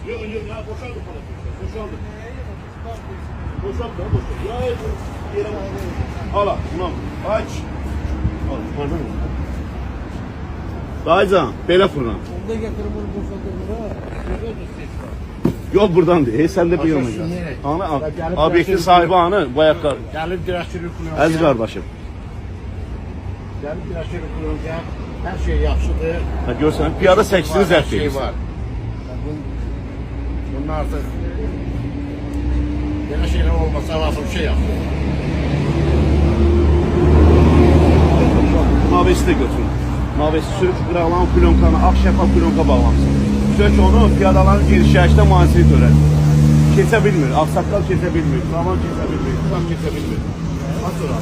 Yok ya boşaldı falan. Boşaldı. Boşaldı da boşaldı. Ya yere bak. Hala buna aç. Al pardon. Dayıcan belə fırlan. Onda getirin bunu boşaltın bura. Burada da ses var. Yol buradan değil. Sen de biliyorsun. Ana obyektin sahibi anı bu ayakkabı. Gelip dirəşiri kuruyor. Əziz qardaşım. Gelip dirəşiri kuruyor. Her şey yaxşıdır. Ha görsən piyada 8'ini zərf Şey edir. var. Bunun artık böyle şeyler olmasa lafı bir şey yapıyor. Mavesi de götürün. Mavesi sürüp qıraqlan plyonkanı, ağ şəffaf pyonka bağlamışsın. Sök onu piyadaların girişəyişdə mühasiri törədir. Keçə bilmir, ağsaqqal keçə bilmir, qavan keçə bilmir, tutam keçə bilmir. Az sonra.